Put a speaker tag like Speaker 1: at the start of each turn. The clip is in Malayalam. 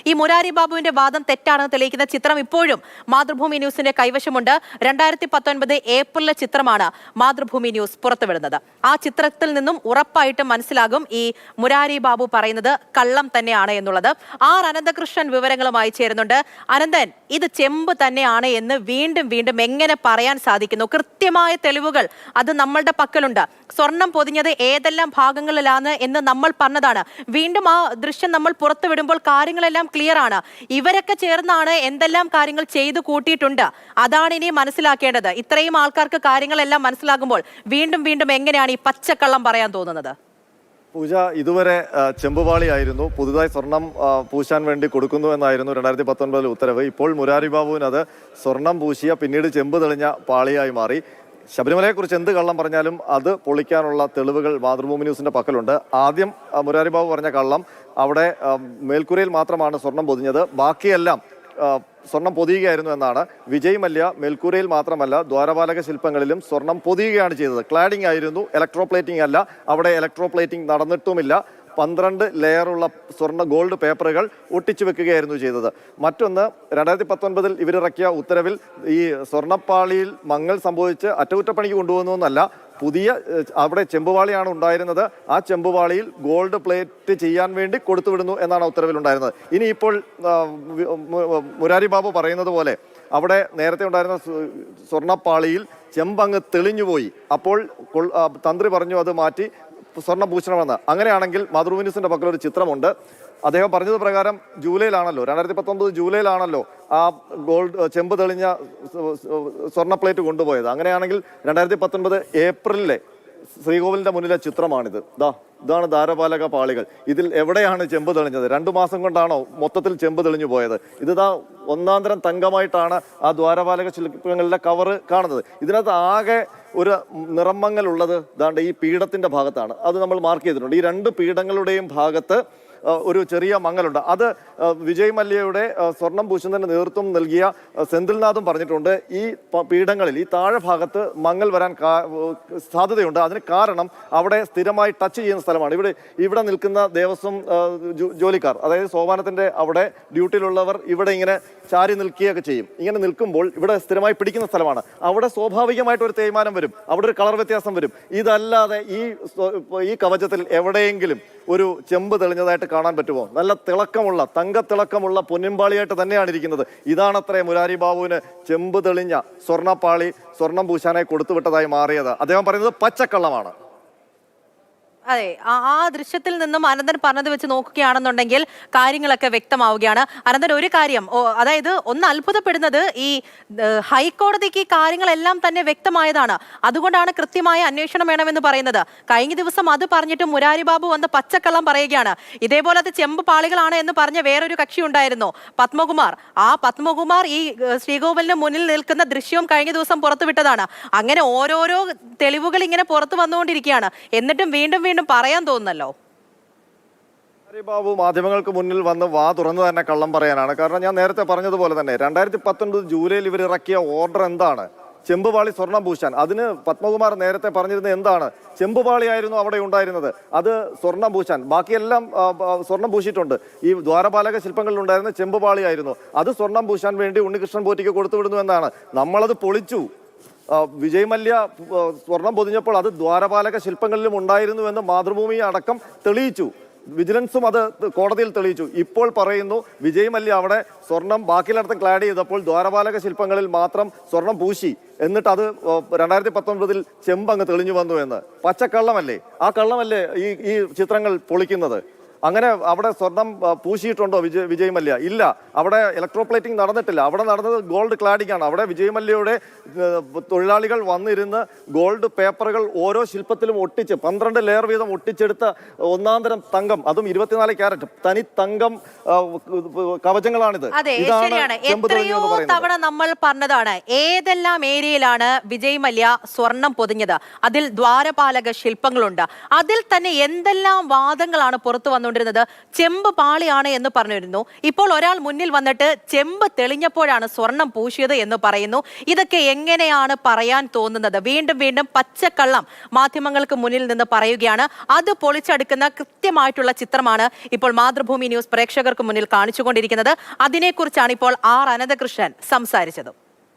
Speaker 1: ഈ മുരാരി ബാബുവിന്റെ വാദം തെറ്റാണെന്ന് തെളിയിക്കുന്ന ചിത്രം ഇപ്പോഴും മാതൃഭൂമി ന്യൂസിന്റെ കൈവശമുണ്ട്. 2019 ഏപ്രിലെ ചിത്രമാണ് മാതൃഭൂമി ന്യൂസ് പുറത്തുവിടുന്നത്. ആ ചിത്രത്തിൽ നിന്നും ഉറപ്പായിട്ടും മനസ്സിലാകും ഈ മുരാരി ബാബു പറയുന്നത് കള്ളം തന്നെയാണ് എന്നുള്ളത്. ആർ അനന്തകൃഷ്ണൻ വിവരങ്ങളുമായി ചേരുന്നുണ്ട്. അനന്തൻ, ഇത് ചെമ്പ് തന്നെയാണ് എന്ന് വീണ്ടും വീണ്ടും എങ്ങനെ പറയാൻ സാധിക്കുന്നു? കൃത്യമായ തെളിവുകൾ അത് നമ്മളുടെ പക്കലുണ്ട്. സ്വർണം പൊതിഞ്ഞത് ഏതെല്ലാം ഭാഗങ്ങളിലാണ് എന്ന് നമ്മൾ പറഞ്ഞതാണ്. വീണ്ടും ആ ദൃശ്യം നമ്മൾ പുറത്തുവിടുമ്പോൾ കാര്യങ്ങളെല്ലാം ക്ലിയർ ആണ്. ഇവരൊക്കെ ചേർന്നാണ് എന്തെല്ലാം കാര്യങ്ങൾ ചെയ്തു കൂട്ടിയിട്ടുണ്ട്. അതാണ് ഇനി മനസ്സിലാക്കേണ്ടത്. ഇത്രയും ആൾക്കാർക്ക് കാര്യങ്ങളെല്ലാം മനസ്സിലാകുമ്പോൾ വീണ്ടും വീണ്ടും എങ്ങനെയാണ് ഈ പച്ചക്കള്ളം പറയാൻ തോന്നുന്നത്?
Speaker 2: പൂജ, ഇതുവരെ ചെമ്പുപാളിയായിരുന്നു, പുതുതായി സ്വർണം പൂശാൻ വേണ്ടി കൊടുക്കുന്നു എന്നായിരുന്നു 2019 ഉത്തരവ്. ഇപ്പോൾ മുരാരി ബാബുവിന് അത് സ്വർണം പൂശിയ പിന്നീട് ചെമ്പ് തെളിഞ്ഞ പാളിയായി മാറി. ശബരിമലയെക്കുറിച്ച് എന്ത് കള്ളം പറഞ്ഞാലും അത് പൊളിക്കാനുള്ള തെളിവുകൾ മാതൃഭൂമി ന്യൂസിന്റെ പക്കലുണ്ട്. ആദ്യം മുരാരി ബാബു പറഞ്ഞ കള്ളം അവിടെ മേൽക്കൂരയിൽ മാത്രമാണ് സ്വർണം പൊതിഞ്ഞത്, ബാക്കിയെല്ലാം സ്വർണം പൊതിയുകയായിരുന്നു എന്നാണ്. വിജയ് മല്യ മേൽക്കൂരയിൽ മാത്രമല്ല ദ്വാരപാലക ശില്പങ്ങളിലും സ്വർണം പൊതിയുകയാണ് ചെയ്തത്. ക്ലാഡിംഗ് ആയിരുന്നു, ഇലക്ട്രോപ്ലേറ്റിംഗ് അല്ല. അവിടെ ഇലക്ട്രോപ്ലേറ്റിംഗ് നടന്നിട്ടുമില്ല. 12 ലെയറുള്ള ഗോൾഡ് പേപ്പറുകൾ ഒട്ടിച്ചു വെക്കുകയായിരുന്നു ചെയ്തത്. മറ്റൊന്ന്, 2019 ഇവരിറക്കിയ ഉത്തരവിൽ ഈ സ്വർണ്ണപ്പാളിയിൽ മങ്ങൽ സംഭവിച്ച് അറ്റകുറ്റപ്പണിക്ക് കൊണ്ടുപോകുന്നു എന്നല്ല, പുതിയ അവിടെ ചെമ്പുപാളിയാണ് ഉണ്ടായിരുന്നത്. ആ ചെമ്പുപാളിയിൽ ഗോൾഡ് പ്ലേറ്റ് ചെയ്യാൻ വേണ്ടി കൊടുത്തുവിടുന്നു എന്നാണ് ഉത്തരവിൽ ഉണ്ടായിരുന്നത്. ഇനിയിപ്പോൾ മുരാരി ബാബു പറയുന്നത് പോലെ അവിടെ നേരത്തെ ഉണ്ടായിരുന്ന സ്വർണ്ണപ്പാളിയിൽ ചെമ്പങ്ങ് തെളിഞ്ഞുപോയി. അപ്പോൾ തന്ത്രി പറഞ്ഞു അത് മാറ്റി സ്വർണ്ണഭൂഷണമെന്ന്. അങ്ങനെയാണെങ്കിൽ മാതൃഭൂമി ന്യൂസിന്റെ പക്കൽ ഒരു ചിത്രമുണ്ട്. അദ്ദേഹം പറഞ്ഞത് പ്രകാരം ജൂലൈയിലാണല്ലോ, 2019 ജൂലൈയിലാണല്ലോ ആ ചെമ്പ് തെളിഞ്ഞ സ്വർണ്ണ പ്ലേറ്റ് കൊണ്ടുപോയത്. അങ്ങനെയാണെങ്കിൽ 2019 ഏപ്രിലിലെ ശ്രീകോവിലിന്റെ മുന്നിലെ ചിത്രമാണിത്. ഇതാണ് ദ്വാരപാലക പാളികൾ. ഇതിൽ എവിടെയാണ് ചെമ്പ് തെളിഞ്ഞത്? 2 മാസം കൊണ്ടാണോ മൊത്തത്തിൽ ചെമ്പ് തെളിഞ്ഞു പോയത്? ഇത് ഒന്നാന്തരം തങ്കമായിട്ടാണ് ആ ദ്വാരപാലക ശില്പങ്ങളിലെ കവറ് കാണുന്നത്. ഇതിനകത്ത് ആകെ ഒരു നിറമങ്ങലുള്ളത് ദാണ്ട് ഈ പീഠത്തിന്റെ ഭാഗത്താണ്. അത് നമ്മൾ മാർക്ക് ചെയ്തിട്ടുണ്ട്. ഈ 2 പീഠങ്ങളുടെയും ഭാഗത്ത് ഒരു ചെറിയ മങ്ങലുണ്ട്. അത് വിജയ് മല്യയുടെ സ്വർണം പൂശുന്നതിന് നേതൃത്വം നൽകിയ സെന്തിൽനാഥും പറഞ്ഞിട്ടുണ്ട്. ഈ പീഠങ്ങളിൽ ഈ താഴെ ഭാഗത്ത് മങ്ങൽ വരാൻ സാധ്യതയുണ്ട്. അതിന് കാരണം അവിടെ സ്ഥിരമായി ടച്ച് ചെയ്യുന്ന സ്ഥലമാണ്. ഇവിടെ നിൽക്കുന്ന ദേവസ്വം ജോലിക്കാർ, അതായത് സോപാനത്തിന്റെ അവിടെ ഡ്യൂട്ടിയിലുള്ളവർ ഇവിടെ ഇങ്ങനെ ചാരി നിൽക്കുകയൊക്കെ ചെയ്യും. ഇങ്ങനെ നിൽക്കുമ്പോൾ ഇവിടെ സ്ഥിരമായി പിടിക്കുന്ന സ്ഥലമാണ്. അവിടെ സ്വാഭാവികമായിട്ട് ഒരു തേയ്മാനം വരും, അവിടെ ഒരു കളർ വ്യത്യാസം വരും. ഇതല്ലാതെ ഈ കവചത്തിൽ എവിടെയെങ്കിലും ഒരു ചെമ്പ് തെളിഞ്ഞതായിട്ട് കാണാൻ പറ്റുമോ? നല്ല തിളക്കമുള്ള തങ്കത്തിളക്കമുള്ള പൊന്നിമ്പാളിയായിട്ട് തന്നെയാണ് ഇരിക്കുന്നത്. ഇതാണത്രേ മുരാരി ബാബുവിന് ചെമ്പ് തെളിഞ്ഞ സ്വർണ്ണപ്പാളി സ്വർണം പൂശാനായി കൊടുത്തുവിട്ടതായി മാറിയത്. അദ്ദേഹം പറയുന്നത് പച്ചക്കള്ളമാണ്.
Speaker 1: അതെ, ആ ദൃശ്യത്തിൽ നിന്നും അനന്തൻ പറഞ്ഞത് വെച്ച് നോക്കുകയാണെന്നുണ്ടെങ്കിൽ കാര്യങ്ങളൊക്കെ വ്യക്തമാവുകയാണ്. അനന്തൻ, ഒരു കാര്യം, അതായത് ഒന്ന് അത്ഭുതപ്പെടുന്നത് ഈ ഹൈക്കോടതിക്ക് ഈ കാര്യങ്ങളെല്ലാം തന്നെ വ്യക്തമായതാണ്. അതുകൊണ്ടാണ് കൃത്യമായ അന്വേഷണം വേണമെന്ന് പറയുന്നത്. കഴിഞ്ഞ ദിവസം അത് പറഞ്ഞിട്ട് മുരാരി ബാബു വന്ന് പച്ചക്കള്ളം പറയുകയാണ്. ഇതേപോലത്തെ ചെമ്പ് പാളികളാണ് എന്ന് പറഞ്ഞ വേറൊരു കക്ഷി ഉണ്ടായിരുന്നു, പത്മകുമാർ. ആ പത്മകുമാർ ഈ ശ്രീകോവിലിന് മുന്നിൽ നിൽക്കുന്ന ദൃശ്യവും കഴിഞ്ഞ ദിവസം പുറത്തുവിട്ടതാണ്. അങ്ങനെ ഓരോരോ തെളിവുകൾ ഇങ്ങനെ പുറത്തു വന്നുകൊണ്ടിരിക്കുകയാണ്. എന്നിട്ടും വീണ്ടും പറയാൻ തോന്നുന്നല്ലോ.
Speaker 2: ബാബു മാധ്യമങ്ങൾക്ക് മുന്നിൽ വന്ന് വാ തുറന്നു തന്നെ കള്ളം പറയാനാണ്. കാരണം ഞാൻ നേരത്തെ പറഞ്ഞതുപോലെ തന്നെ 2019 ജൂലൈയിൽ ഇവർ ഇറക്കിയ ഓർഡർ എന്താണ്? ചെമ്പുപാളി സ്വർണം പൂശാൻ. അതിന് പത്മകുമാർ നേരത്തെ പറഞ്ഞിരുന്നത് എന്താണ്? ചെമ്പുപാളിയായിരുന്നു അവിടെ ഉണ്ടായിരുന്നത്, അത് സ്വർണം പൂശാൻ. ബാക്കിയെല്ലാം സ്വർണം പൂശിയിട്ടുണ്ട്. ഈ ദ്വാരപാലക ശില്പങ്ങളിൽ ഉണ്ടായിരുന്ന ചെമ്പുപാളിയായിരുന്നു, അത് സ്വർണം പൂശാൻ വേണ്ടി ഉണ്ണികൃഷ്ണൻ പോറ്റിക്ക് കൊടുത്തുവിടുന്നു എന്നാണ്. നമ്മളത് പൊളിച്ചു. വിജയ് മല്യ സ്വർണം പൊതിഞ്ഞപ്പോൾ അത് ദ്വാരപാലക ശില്പങ്ങളിലും ഉണ്ടായിരുന്നുവെന്ന് മാതൃഭൂമി അടക്കം തെളിയിച്ചു. വിജിലൻസും അത് കോടതിയിൽ തെളിയിച്ചു. ഇപ്പോൾ പറയുന്നു വിജയ് മല്യ അവിടെ സ്വർണം ബാക്കിയിടത്തും ക്ലാഡ് ചെയ്തപ്പോൾ ദ്വാരപാലക ശില്പങ്ങളിൽ മാത്രം സ്വർണം പൂശി, എന്നിട്ട് അത് 2019 ചെമ്പങ്ങ് തെളിഞ്ഞു വന്നു എന്ന്. പച്ചക്കള്ളമല്ലേ? ആ കള്ളമല്ലേ ഈ ചിത്രങ്ങൾ പൊളിക്കുന്നത്? അങ്ങനെ അവിടെ സ്വർണം പൂശിയിട്ടുണ്ടോ വിജയ് മല്യ? ഇല്ല. അവിടെ ഇലക്ട്രോപ്ലേറ്റിംഗ് നടന്നിട്ടില്ല. അവിടെ നടന്നത് ഗോൾഡ് ക്ലാഡിംഗ് ആണ്. അവിടെ വിജയ് മല്യയുടെ തൊഴിലാളികൾ വന്നിരുന്ന് ഗോൾഡ് പേപ്പറുകൾ ഓരോ ശില്പത്തിലും ഒട്ടിച്ച് 12 ലെയർ വീതം ഒട്ടിച്ചെടുത്ത ഒന്നാന്തരം തങ്കം, അതും 24 ക്യാരറ്റ് തനി തങ്കം കവചങ്ങളാണിത്.
Speaker 1: എത്രയോ തവണ നമ്മൾ പറഞ്ഞതാണ് ഏതെല്ലാം ഏരിയയിലാണ് വിജയ് മല്യ സ്വർണം പൊതിഞ്ഞത്. അതിൽ ദ്വാരപാലക ശില്പങ്ങളുണ്ട്. അതിൽ തന്നെ എന്തെല്ലാം വാദങ്ങളാണ് പുറത്തു വന്നത്. വന്നുകൊണ്ടിരുന്നത് ചെമ്പ് പാളിയാണ് എന്ന് പറഞ്ഞിരുന്നു. ഇപ്പോൾ ഒരാൾ മുന്നിൽ വന്നിട്ട് ചെമ്പ് തെളിഞ്ഞപ്പോഴാണ് സ്വർണം പൂശിയത് എന്ന് പറയുന്നു. ഇതൊക്കെ എങ്ങനെയാണ് പറയാൻ തോന്നുന്നത്? വീണ്ടും വീണ്ടും പച്ചക്കള്ളം മാധ്യമങ്ങൾക്ക് മുന്നിൽ നിന്ന് പറയുകയാണ്. അത് പൊളിച്ചെടുക്കുന്ന കൃത്യമായിട്ടുള്ള ചിത്രമാണ് ഇപ്പോൾ മാതൃഭൂമി ന്യൂസ് പ്രേക്ഷകർക്ക് മുന്നിൽ കാണിച്ചുകൊണ്ടിരിക്കുന്നത്. അതിനെക്കുറിച്ചാണ് ഇപ്പോൾ ആർ അനന്തകൃഷ്ണൻ സംസാരിച്ചത്.